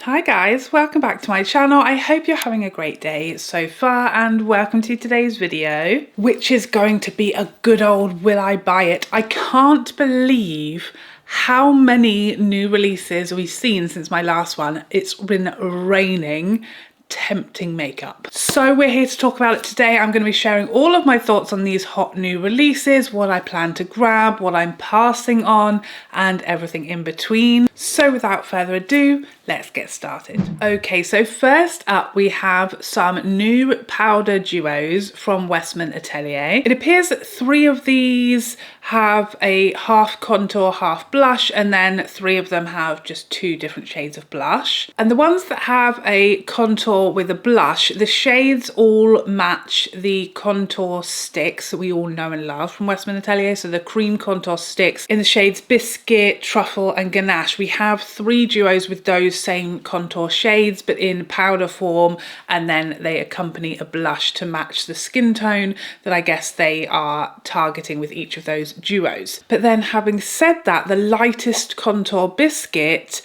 Hi guys, welcome back to my channel. I hope you're having a great day so far and welcome to today's video, which is going to be a good old will I buy it. I can't believe how many new releases we've seen since my last one. It's been raining tempting makeup. So we're here to talk about it today. I'm going to be sharing all of my thoughts on these hot new releases, what I plan to grab, what I'm passing on, and everything in between. So without further ado, let's get started. Okay, so first up we have some new powder duos from Westman Atelier. It appears that 3 of these have a half contour, half blush, and then 3 of them have just 2 different shades of blush. And the ones that have a contour with a blush, the shades all match the contour sticks that we all know and love from Westman Atelier. So the cream contour sticks in the shades Biscuit, Truffle and Ganache. We have 3 duos with those same contour shades but in powder form, and then they accompany a blush to match the skin tone that I guess they are targeting with each of those duos. But then having said that, the lightest contour Biscuit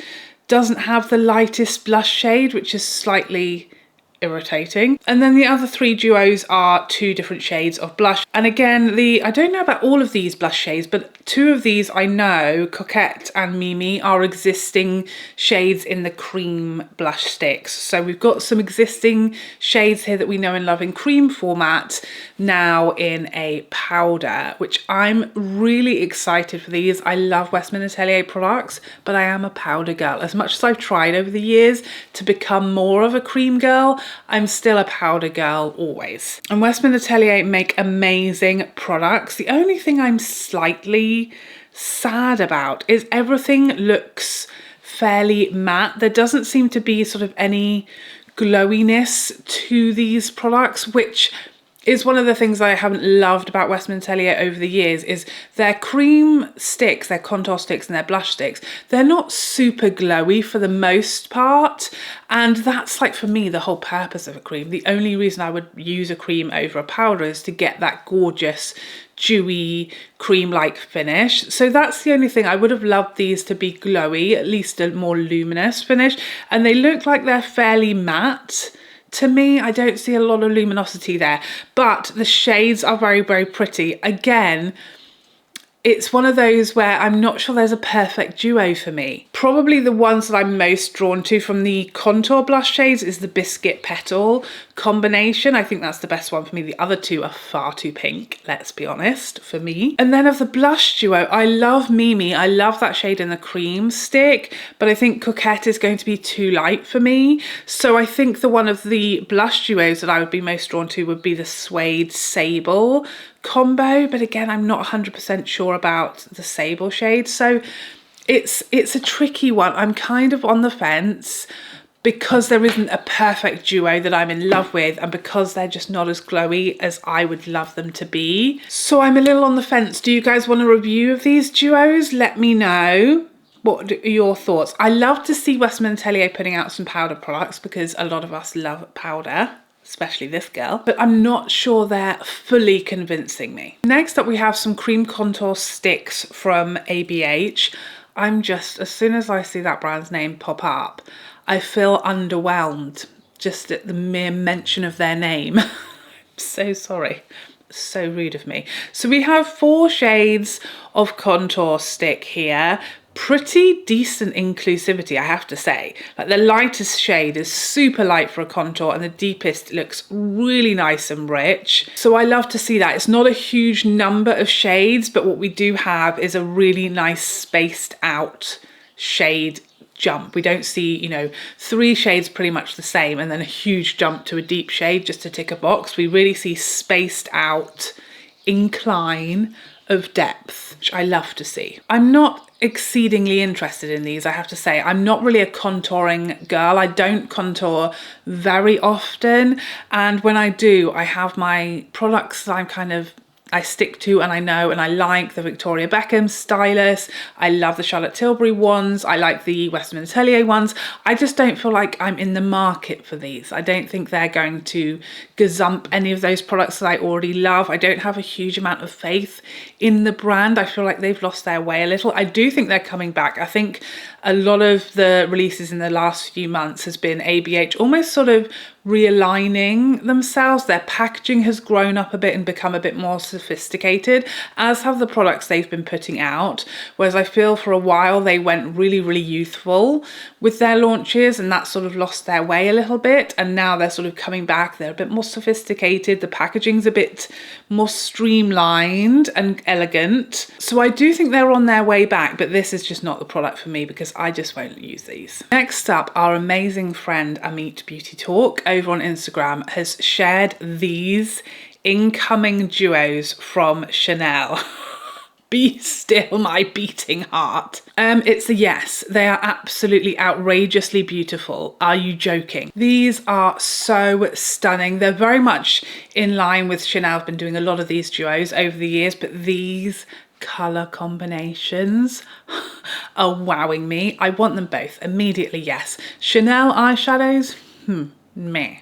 doesn't have the lightest blush shade, which is slightly irritating. And then the other 3 duos are 2 different shades of blush. And again, I don't know about all of these blush shades, but 2 of these I know, Coquette and Mimi, are existing shades in the cream blush sticks. So we've got some existing shades here that we know and love in cream format now in a powder, which I'm really excited for these. I love Westman Atelier products, but I am a powder girl. As much as I've tried over the years to become more of a cream girl, I'm still a powder girl always. And Westman Atelier make amazing products. The only thing I'm slightly sad about is everything looks fairly matte. There doesn't seem to be sort of any glowiness to these products, which is one of the things I haven't loved about Westman Atelier over the years. Is their cream sticks, their contour sticks and their blush sticks, they're not super glowy for the most part, and that's like for me the whole purpose of a cream. The only reason I would use a cream over a powder is to get that gorgeous dewy cream-like finish. So that's the only thing. I would have loved these to be glowy, at least a more luminous finish, and they look like they're fairly matte. To me, I don't see a lot of luminosity there, but the shades are very, very pretty. Again, it's one of those where I'm not sure there's a perfect duo for me. Probably the ones that I'm most drawn to from the contour blush shades is the Biscuit Petal combination. I think that's the best one for me. The other 2 are far too pink, let's be honest, for me. And then of the blush duo, I love Mimi. I love that shade in the cream stick, but I think Coquette is going to be too light for me. So I think the one of the blush duos that I would be most drawn to would be the Suede Sable combo, but again, I'm not 100% sure about the sable shade, so it's a tricky one. I'm kind of on the fence because there isn't a perfect duo that I'm in love with, and because they're just not as glowy as I would love them to be. So I'm a little on the fence. Do you guys want a review of these duos? Let me know. What are your thoughts? I love to see Westman Atelier putting out some powder products because a lot of us love powder, especially this girl, but I'm not sure they're fully convincing me. Next up we have some cream contour sticks from ABH. I'm just, as soon as I see that brand's name pop up, I feel underwhelmed just at the mere mention of their name. I'm so sorry. So rude of me. So we have 4 shades of contour stick here. Pretty decent inclusivity, I have to say. Like the lightest shade is super light for a contour and the deepest looks really nice and rich. So I love to see that. It's not a huge number of shades, but what we do have is a really nice spaced out shade jump. We don't see, you know, 3 shades pretty much the same and then a huge jump to a deep shade just to tick a box. We really see spaced out incline of depth, which I love to see. I'm not exceedingly interested in these, I have to say. I'm not really a contouring girl. I don't contour very often, and when I do, I have my products that I stick to and I know and I like. The Victoria Beckham stylus, I love the Charlotte Tilbury ones, I like the Westman Atelier ones. I just don't feel like I'm in the market for these. I don't think they're going to gazump any of those products that I already love. I don't have a huge amount of faith in the brand. I feel like they've lost their way a little. I do think they're coming back. I think a lot of the releases in the last few months has been ABH almost sort of realigning themselves. Their packaging has grown up a bit and become a bit more sophisticated, as have the products they've been putting out. Whereas I feel for a while they went really, really youthful with their launches, and that sort of lost their way a little bit. And now they're sort of coming back. They're a bit more sophisticated. The packaging's a bit more streamlined and elegant. So I do think they're on their way back, but this is just not the product for me because I just won't use these. Next up, our amazing friend Amit Beauty Talk over on Instagram has shared these incoming duos from Chanel. Be still my beating heart. It's a yes. They are absolutely outrageously beautiful. Are you joking? These are so stunning. They're very much in line with Chanel. I've been doing a lot of these duos over the years, but these colour combinations are wowing me. I want them both. Immediately, yes. Chanel eyeshadows, meh.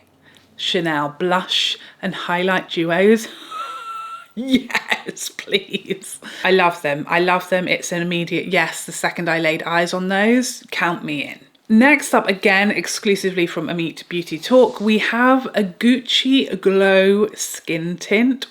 Chanel blush and highlight duos, yes, please. I love them. I love them. It's an immediate yes. The second I laid eyes on those, count me in. Next up, again, exclusively from Amit Beauty Talk, we have a Gucci Glow Skin Tint.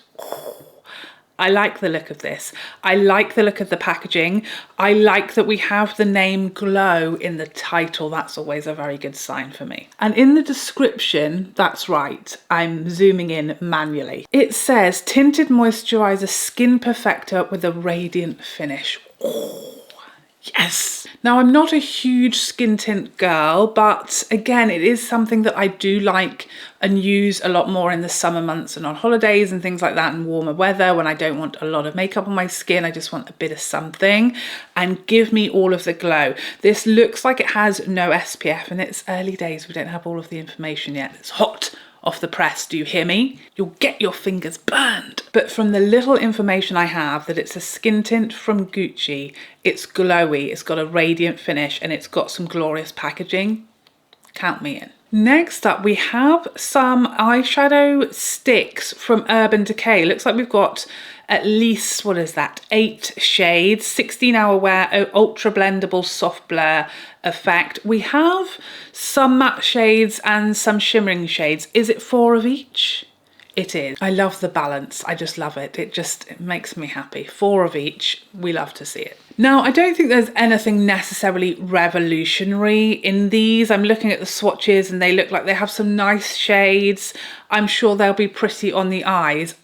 I like the look of this. I like the look of the packaging. I like that we have the name Glow in the title. That's always a very good sign for me. And in the description, that's right, I'm zooming in manually. It says, tinted moisturizer skin perfector with a radiant finish. Oh, yes. Now, I'm not a huge skin tint girl, but again, it is something that I do like and use a lot more in the summer months and on holidays and things like that, and warmer weather when I don't want a lot of makeup on my skin. I just want a bit of something, and give me all of the glow. This looks like it has no SPF, and it's early days. We don't have all of the information yet. It's hot off the press, do you hear me? You'll get your fingers burned. But from the little information I have, that it's a skin tint from Gucci, it's glowy, it's got a radiant finish, and it's got some glorious packaging. Count me in. Next up, we have some eyeshadow sticks from Urban Decay. Looks like we've got at least, what is that, 8 shades, 16-hour wear, ultra blendable soft blur effect. We have some matte shades and some shimmering shades. Is it 4 of each? It is. I love the balance. I just love it. It makes me happy. 4 of each. We love to see it. Now, I don't think there's anything necessarily revolutionary in these. I'm looking at the swatches and they look like they have some nice shades. I'm sure they'll be pretty on the eyes.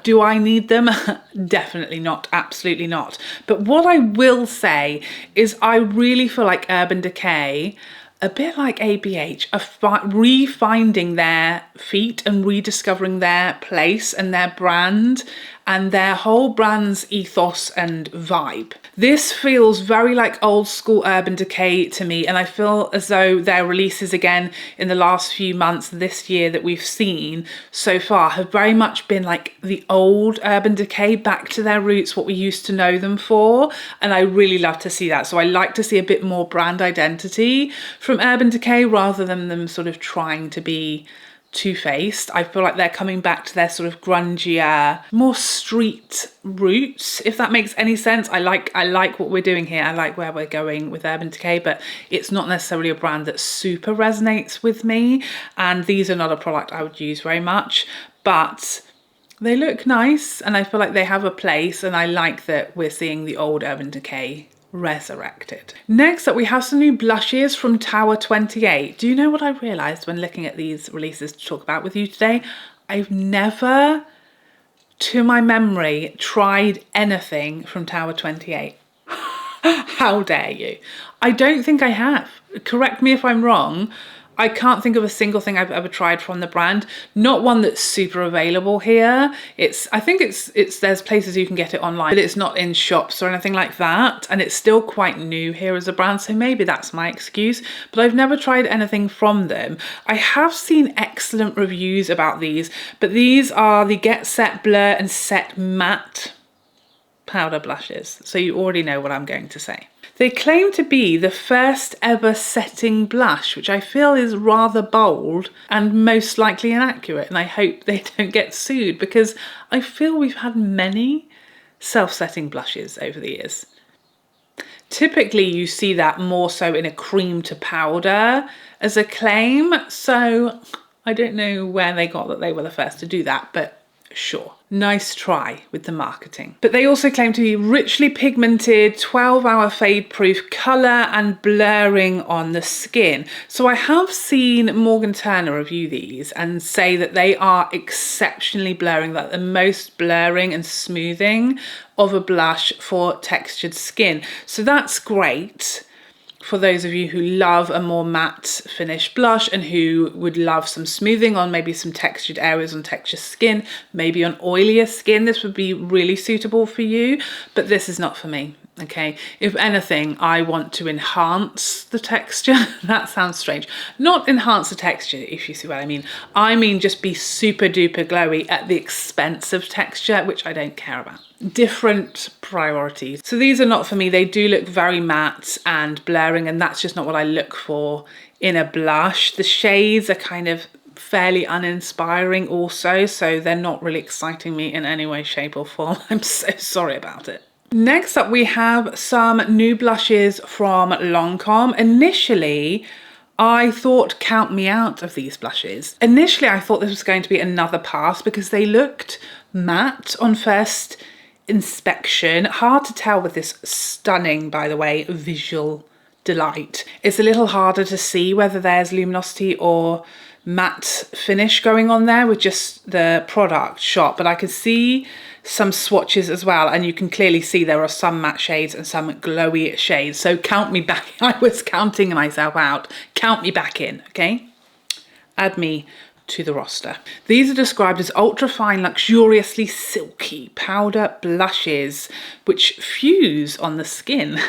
Do I need them? Definitely not. Absolutely not. But what I will say is I really feel like Urban Decay, a bit like ABH, are refinding their feet and rediscovering their place and their brand and their whole brand's ethos and vibe. This feels very like old school Urban Decay to me, and I feel as though their releases again in the last few months this year that we've seen so far have very much been like the old Urban Decay, back to their roots, what we used to know them for, and I really love to see that. So I like to see a bit more brand identity from Urban Decay rather than them sort of trying to be Too Faced. I feel like they're coming back to their sort of grungier, more street roots, if that makes any sense. I like what we're doing here. I like where we're going with Urban Decay, but it's not necessarily a brand that super resonates with me. And these are not a product I would use very much, but they look nice and I feel like they have a place, and I like that we're seeing the old Urban Decay resurrected. Next up, we have some new blushes from Tower 28. Do you know what I realized when looking at these releases to talk about with you today? I've never, to my memory, tried anything from Tower 28. How dare you? I don't think I have. Correct me if I'm wrong. I can't think of a single thing I've ever tried from the brand. Not one that's super available here. I think there's places you can get it online, but it's not in shops or anything like that. And it's still quite new here as a brand, so maybe that's my excuse. But I've never tried anything from them. I have seen excellent reviews about these, but these are the Get Set Blur and Set Matte powder blushes. So you already know what I'm going to say. They claim to be the first ever setting blush, which I feel is rather bold and most likely inaccurate. And I hope they don't get sued, because I feel we've had many self-setting blushes over the years. Typically you see that more so in a cream to powder as a claim. So I don't know where they got that they were the first to do that, but sure. Nice try with the marketing. But they also claim to be richly pigmented, 12-hour fade-proof colour and blurring on the skin. So I have seen Morgan Turner review these and say that they are exceptionally blurring, like the most blurring and smoothing of a blush for textured skin. So that's great for those of you who love a more matte finish blush and who would love some smoothing on maybe some textured areas on textured skin, maybe on oilier skin. This would be really suitable for you, but this is not for me. Okay, if anything, I want to enhance the texture. That sounds strange. Not enhance the texture, if you see what I mean. I mean just be super duper glowy at the expense of texture, which I don't care about. Different priorities. So these are not for me. They do look very matte and blurring, and that's just not what I look for in a blush. The shades are kind of fairly uninspiring also, so they're not really exciting me in any way, shape or form. I'm so sorry about it. Next up, we have some new blushes from Lancome. Initially, I thought count me out of these blushes. Initially, I thought this was going to be another pass because they looked matte on first inspection. Hard to tell with this stunning, by the way, visual delight. It's a little harder to see whether there's luminosity or matte finish going on there with just the product shot, but I can see some swatches as well, and you can clearly see there are some matte shades and some glowy shades. So count me back. I was counting myself out. Count me back in, okay? Add me to the roster. These are described as ultra-fine, luxuriously silky powder blushes which fuse on the skin.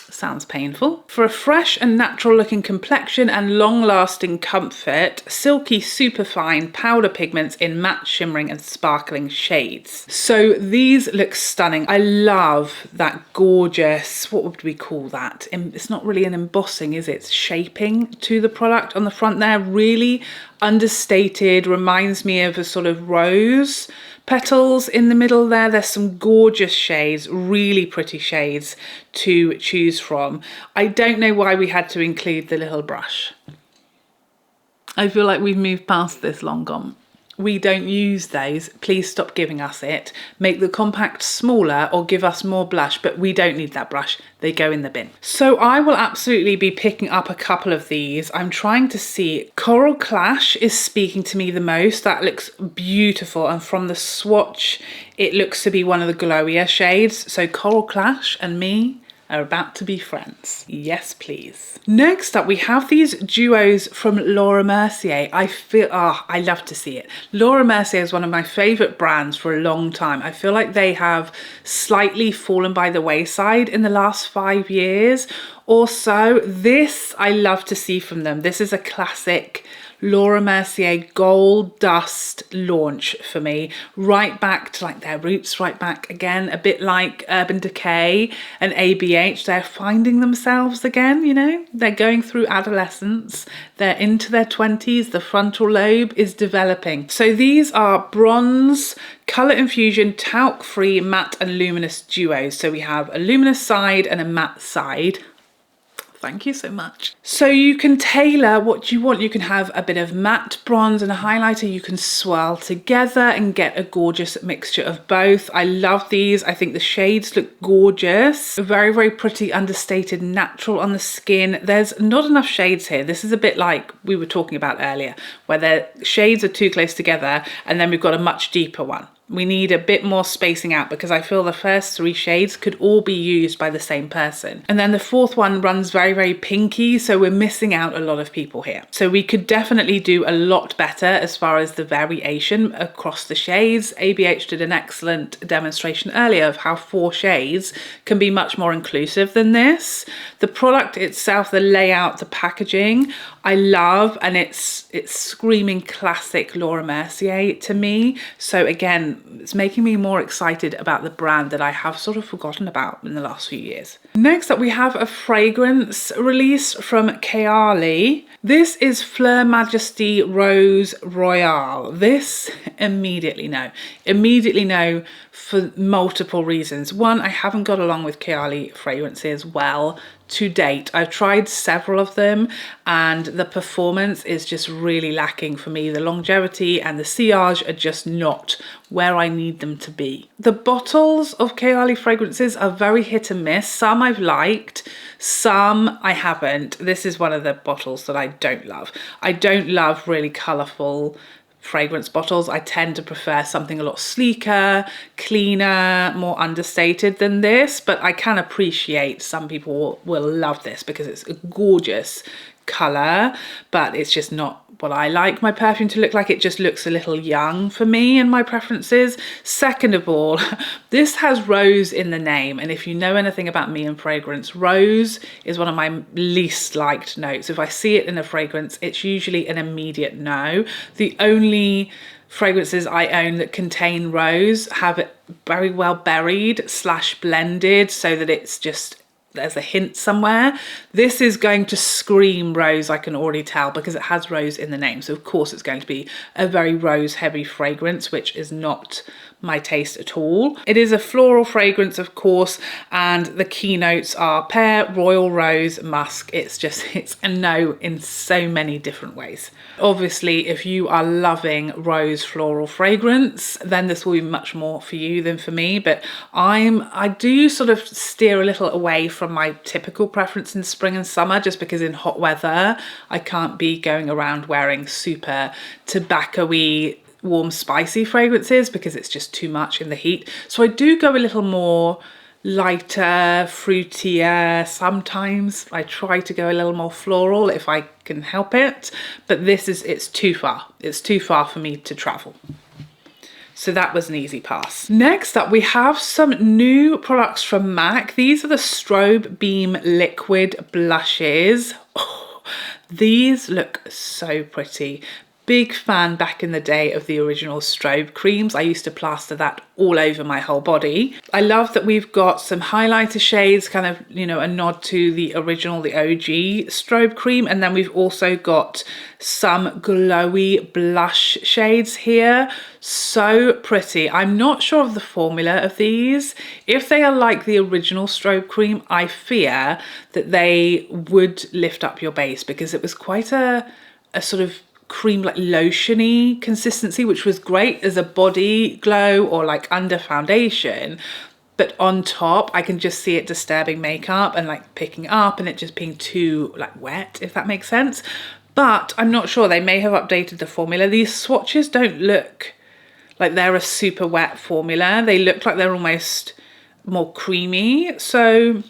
Sounds painful. For a fresh and natural looking complexion and long lasting comfort, silky superfine powder pigments in matte, shimmering and sparkling shades. So these look stunning. I love that gorgeous, what would we call that? It's not really an embossing, is it? It's shaping to the product on the front there. Really understated, reminds me of a sort of rose petals in the middle there. There's some gorgeous shades, really pretty shades to choose from. I don't know why we had to include the little brush. I feel like we've moved past this long gone. We don't use those. Please stop giving us it. Make the compact smaller or give us more blush, but we don't need that brush. They go in the bin. So I will absolutely be picking up a couple of these. I'm trying to see. Coral Clash is speaking to me the most. That looks beautiful. And from the swatch, it looks to be one of the glowier shades. So Coral Clash and me are about to be friends. Yes, please. Next up, we have these duos from Laura Mercier. I love to see it. Laura Mercier is one of my favorite brands for a long time. I feel like they have slightly fallen by the wayside in the last 5 years or so. This I love to see from them. This is a classic Laura Mercier Gold Dust launch for me, right back to like their roots, right back again, a bit like Urban Decay and ABH. They're finding themselves again, you know, they're going through adolescence, they're into their 20s, the frontal lobe is developing. So these are bronze, colour infusion, talc-free, matte and luminous duos. So we have a luminous side and a matte side. Thank you so much. So you can tailor what you want. You can have a bit of matte bronze and a highlighter. You can swirl together and get a gorgeous mixture of both. I love these. I think the shades look gorgeous. Very, very pretty, understated, natural on the skin. There's not enough shades here. This is a bit like we were talking about earlier, where the shades are too close together and then we've got a much deeper one. We need a bit more spacing out because I feel the first 3 shades could all be used by the same person. And then the 4th one runs very, very pinky, so we're missing out a lot of people here. So we could definitely do a lot better as far as the variation across the shades. ABH did an excellent demonstration earlier of how 4 shades can be much more inclusive than this. The product itself, the layout, the packaging, I love, and it's screaming classic Laura Mercier to me. So again, again, it's making me more excited about the brand that I have sort of forgotten about in the last few years. Next up, we have a fragrance release from Kayali. This is Fleur Majesty Rose Royale. This, immediately no for multiple reasons. One, I haven't got along with Kayali fragrances well to date. I've tried several of them and the performance is just really lacking for me. The longevity and the sillage are just not where I need them to be. The bottles of Kayali fragrances are very hit and miss. Some I've liked, some I haven't. This is one of the bottles that I don't love. I don't love really colourful fragrance bottles. I tend to prefer something a lot sleeker, cleaner, more understated than this, but I can appreciate some people will love this because it's a gorgeous colour, but it's just not what I like my perfume to look like. It just looks a little young for me and my preferences. Second of all, this has rose in the name, and if you know anything about me and fragrance, rose is one of my least liked notes. If I see it in a fragrance, it's usually an immediate no. The only fragrances I own that contain rose have it very well buried / blended so that it's just there's a hint somewhere. This is going to scream rose, I can already tell, because it has rose in the name. So of course it's going to be a very rose heavy fragrance, which is not my taste at all. It is a floral fragrance, of course, and the keynotes are pear, royal rose, musk. It's a no in so many different ways. Obviously, if you are loving rose floral fragrance, then this will be much more for you than for me, but I do sort of steer a little away from my typical preference in spring and summer, just because in hot weather, I can't be going around wearing super tobacco-y warm spicy fragrances because it's just too much in the heat. So I do go a little more lighter, fruitier. Sometimes I try to go a little more floral if I can help it, but it's too far. It's too far for me to travel. So that was an easy pass. Next up, we have some new products from MAC. These are the Strobe Beam Liquid Blushes. Oh, these look so pretty. Big fan back in the day of the original Strobe creams. I used to plaster that all over my whole body. I love that we've got some highlighter shades, kind of, you know, a nod to the original, the OG Strobe cream. And then we've also got some glowy blush shades here. So pretty. I'm not sure of the formula of these. If they are like the original Strobe cream, I fear that they would lift up your base because it was quite a sort of cream like lotiony consistency, which was great as a body glow or like under foundation, but on top I can just see it disturbing makeup and like picking up and it just being too like wet, if that makes sense. But I'm not sure, they may have updated the formula. These swatches don't look like they're a super wet formula, they look like they're almost more creamy. So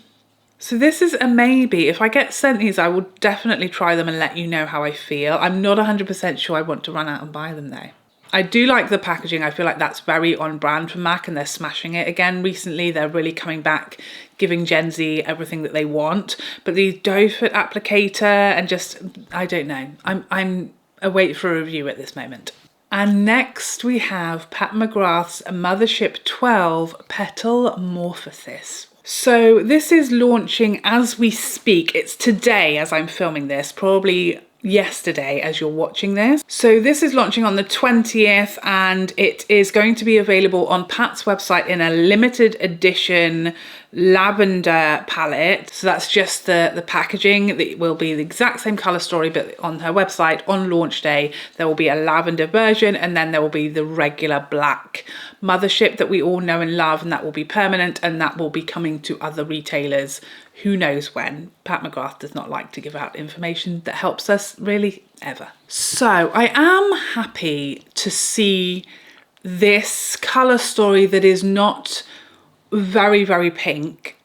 this is a maybe. If I get sent these, I will definitely try them and let you know how I feel. I'm not 100% sure I want to run out and buy them though. I do like the packaging. I feel like that's very on brand for MAC and they're smashing it again recently. They're really coming back, giving Gen Z everything that they want. But the doe foot applicator and just, I don't know. I'm await for a review at this moment. And next we have Pat McGrath's Mothership 12 Petalmorphosis. So this is launching as we speak. It's today as I'm filming this, probably yesterday as you're watching this. So this is launching on the 20th and it is going to be available on Pat's website in a limited edition lavender palette. So that's just the packaging. It will be the exact same color story, but on her website on launch day there will be a lavender version and then there will be the regular black Mothership that we all know and love, and that will be permanent and that will be coming to other retailers who knows when. Pat McGrath does not like to give out information that helps us really ever. So I am happy to see this color story that is not very, very pink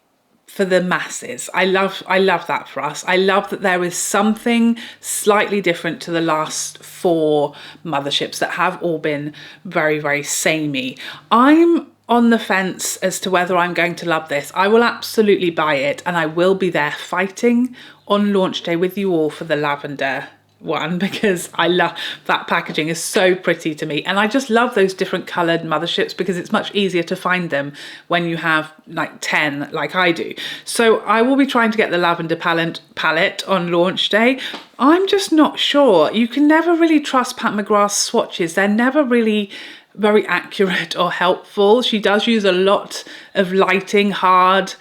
for the masses. I love that for us. I love that there is something slightly different to the last 4 Motherships that have all been very, very samey. I'm on the fence as to whether I'm going to love this. I will absolutely buy it and I will be there fighting on launch day with you all for the lavender one because I love that packaging is so pretty to me, and I just love those different colored motherships because it's much easier to find them when you have like 10 like I do. So I will be trying to get the lavender palette on launch day. I'm just not sure. You can never really trust Pat McGrath's swatches. They're never really very accurate or helpful. She does use a lot of lighting, hard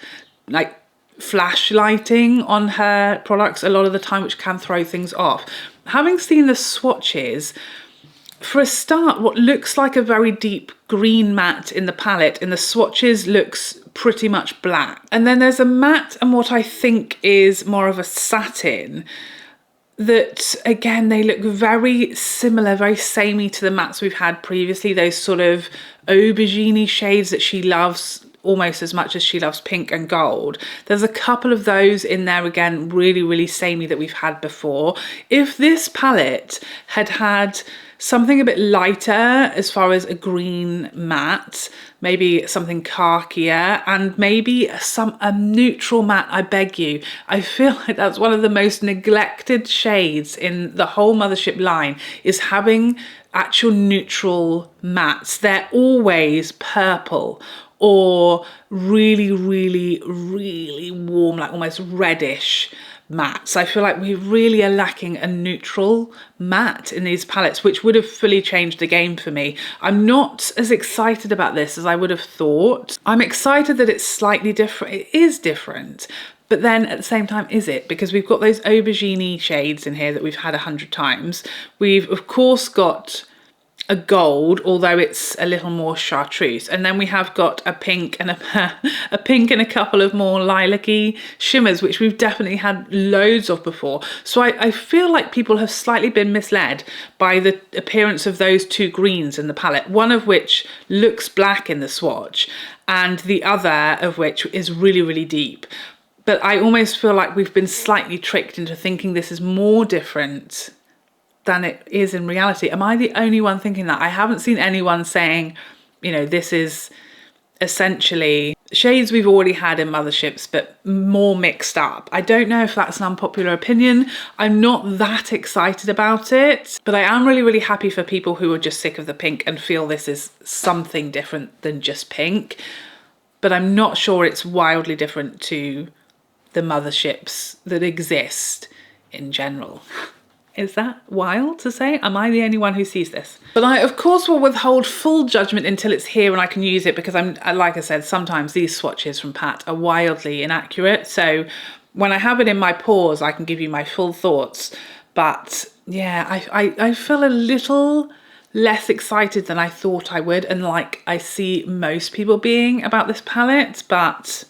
like flash lighting on her products a lot of the time, which can throw things off. Having seen the swatches, for a start, what looks like a very deep green matte in the palette in the swatches looks pretty much black. And then there's a matte and what I think is more of a satin that, again, they look very similar, very samey to the mattes we've had previously, those sort of aubergine shades that she loves almost as much as she loves pink and gold. There's a couple of those in there, again, really, really samey that we've had before. If this palette had had something a bit lighter as far as a green matte, maybe something khakier, and maybe a neutral matte, I beg you. I feel like that's one of the most neglected shades in the whole Mothership line, is having actual neutral mattes. They're always purple or really, really, really warm, like almost reddish mattes. I feel like we really are lacking a neutral matte in these palettes, which would have fully changed the game for me. I'm not as excited about this as I would have thought. I'm excited that it's slightly different. It is different. But then at the same time, is it? Because we've got those aubergine shades in here that we've had 100 times. We've, of course, got a gold, although it's a little more chartreuse, and then we have got a pink and a pink and a couple of more lilac-y shimmers, which we've definitely had loads of before. So I feel like people have slightly been misled by the appearance of those two greens in the palette, one of which looks black in the swatch and the other of which is really, really deep. But I almost feel like we've been slightly tricked into thinking this is more different than it is in reality. Am I the only one thinking that? I haven't seen anyone saying, you know, this is essentially shades we've already had in Motherships, but more mixed up. I don't know if that's an unpopular opinion. I'm not that excited about it, but I am really, really happy for people who are just sick of the pink and feel this is something different than just pink. But I'm not sure it's wildly different to the Motherships that exist in general. Is that wild to say? Am I the only one who sees this? But I, of course, will withhold full judgment until it's here and I can use it, because I'm, like I said, sometimes these swatches from Pat are wildly inaccurate. So when I have it in my pores, I can give you my full thoughts. But yeah, I feel a little less excited than I thought I would, and like I see most people being about this palette, but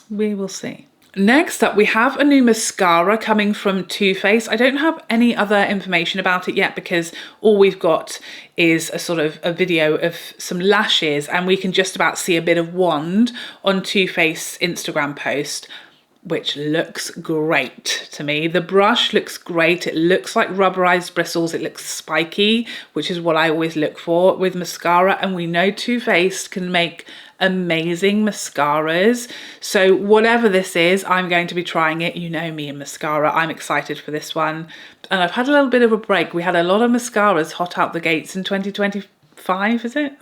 we will see. Next up, we have a new mascara coming from Too Faced. I don't have any other information about it yet because all we've got is a sort of a video of some lashes, and we can just about see a bit of wand on Too Faced's Instagram post, which looks great to me. The brush looks great. It looks like rubberized bristles. It looks spiky, which is what I always look for with mascara. And we know Too Faced can make amazing mascaras. So whatever this is, I'm going to be trying it. You know me and mascara. I'm excited for this one. And I've had a little bit of a break. We had a lot of mascaras hot out the gates in 2025, is it?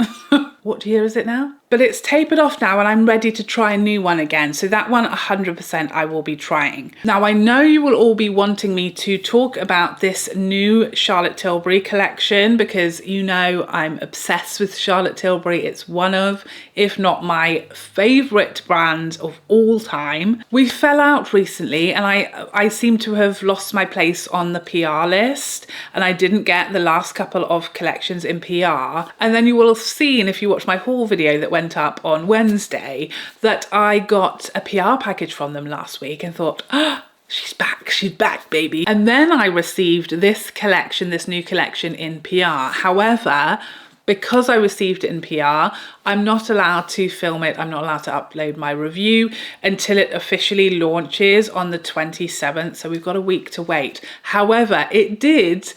What year is it now? But it's tapered off now and I'm ready to try a new one again. So that one 100% I will be trying. Now I know you will all be wanting me to talk about this new Charlotte Tilbury collection because you know I'm obsessed with Charlotte Tilbury. It's one of, if not my favorite brand of all time. We fell out recently and I seem to have lost my place on the PR list and I didn't get the last couple of collections in PR. And then you will have seen, if you watch my haul video that went up on Wednesday, that I got a PR package from them last week and thought, oh, she's back, baby. And then I received this collection, this new collection in PR. However, because I received it in PR, I'm not allowed to film it. I'm not allowed to upload my review until it officially launches on the 27th. So we've got a week to wait. However, it did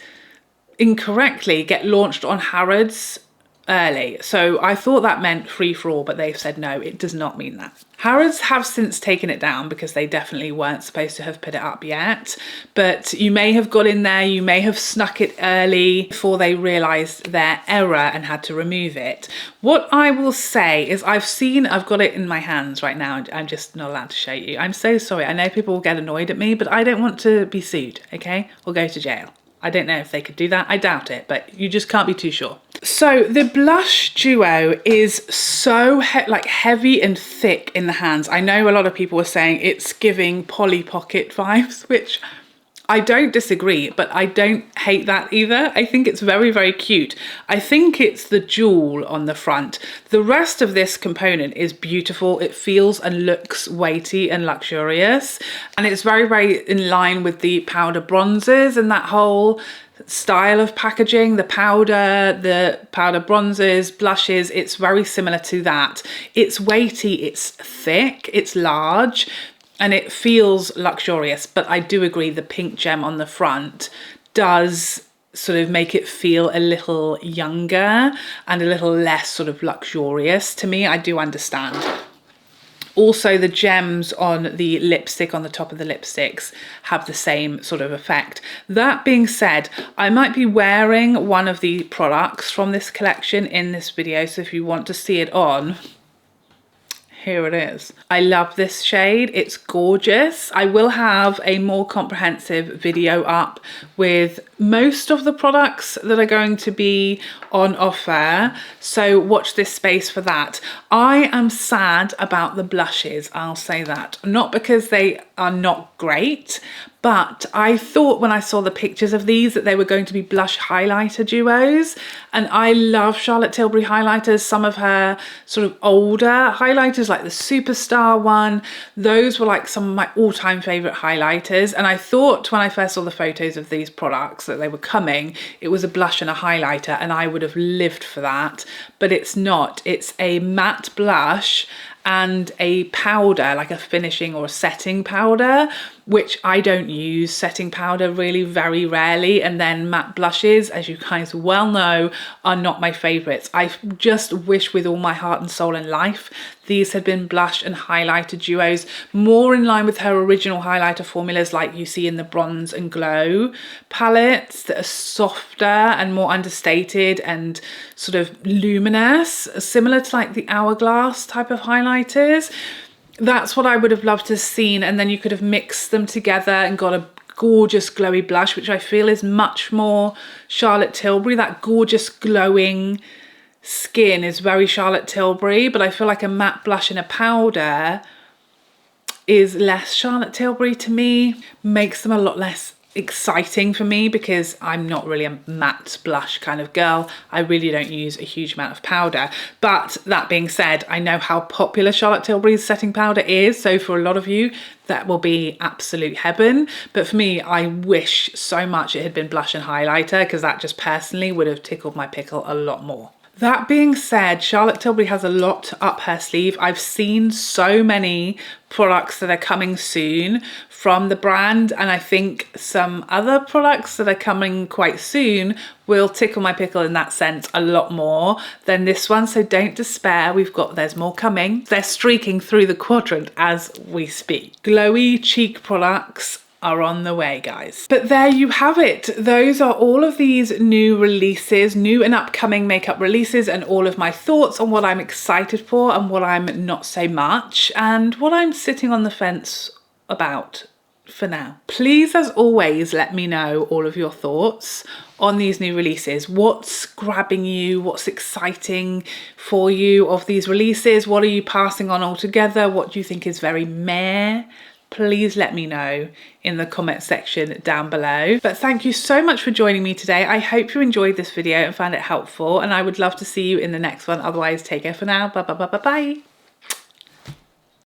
incorrectly get launched on Harrods early. So I thought that meant free for all, but they've said no, it does not mean that. Harrods have since taken it down because they definitely weren't supposed to have put it up yet, but you may have got in there, you may have snuck it early before they realised their error and had to remove it. What I will say is I've got it in my hands right now, I'm just not allowed to show you. I'm so sorry, I know people will get annoyed at me, but I don't want to be sued, okay? Or go to jail. I don't know if they could do that. I doubt it, but you just can't be too sure. So the blush duo is so heavy and thick in the hands. I know a lot of people were saying it's giving Polly Pocket vibes, which I don't disagree, but I don't hate that either. I think it's very, very cute. I think it's the jewel on the front. The rest of this component is beautiful. It feels and looks weighty and luxurious. And it's very, very in line with the powder bronzers and that whole style of packaging, the powder bronzers, blushes. It's very similar to that. It's weighty, it's thick, it's large, and it feels luxurious, but I do agree the pink gem on the front does sort of make it feel a little younger and a little less sort of luxurious to me. I do understand. Also, the gems on the lipstick, on the top of the lipsticks, have the same sort of effect. That being said, I might be wearing one of the products from this collection in this video, so if you want to see it on, here it is. I love this shade, it's gorgeous. I will have a more comprehensive video up with most of the products that are going to be on offer, so watch this space for that. I am sad about the blushes, I'll say that. Not because they are not great, but I thought when I saw the pictures of these that they were going to be blush highlighter duos, and I love Charlotte Tilbury highlighters. Some of her sort of older highlighters, like the Superstar one, those were like some of my all-time favorite highlighters, and I thought when I first saw the photos of these products that they were coming, it was a blush and a highlighter, and I would have lived for that, but it's not. It's a matte blush and a powder, like a finishing or a setting powder, which I don't use setting powder really very rarely. And then matte blushes, as you guys well know, are not my favorites. I just wish with all my heart and soul and life these had been blush and highlighter duos, more in line with her original highlighter formulas like you see in the Bronze and Glow palettes, that are softer and more understated and sort of luminous, similar to like the Hourglass type of highlighters. That's what I would have loved to have seen, and then you could have mixed them together and got a gorgeous glowy blush, which I feel is much more Charlotte Tilbury. That gorgeous glowing skin is very Charlotte Tilbury, but I feel like a matte blush and a powder is less Charlotte Tilbury to me, makes them a lot less exciting for me because I'm not really a matte blush kind of girl. I really don't use a huge amount of powder. But that being said, I know how popular Charlotte Tilbury's setting powder is, so for a lot of you that will be absolute heaven. But for me, I wish so much it had been blush and highlighter, because that just personally would have tickled my pickle a lot more. That being said, Charlotte Tilbury has a lot up her sleeve. I've seen so many products that are coming soon from the brand, and I think some other products that are coming quite soon will tickle my pickle in that sense a lot more than this one, so don't despair. There's more coming. They're streaking through the quadrant as we speak. Glowy cheek products are on the way, guys. But there you have it. Those are all of these new releases, new and upcoming makeup releases, and all of my thoughts on what I'm excited for and what I'm not so much, and what I'm sitting on the fence about for now. Please, as always, let me know all of your thoughts on these new releases. What's grabbing you? What's exciting for you of these releases? What are you passing on altogether? What do you think is very meh? Please let me know in the comment section down below. But thank you so much for joining me today. I hope you enjoyed this video and found it helpful, and I would love to see you in the next one. Otherwise, take care for now. Bye bye bye bye bye.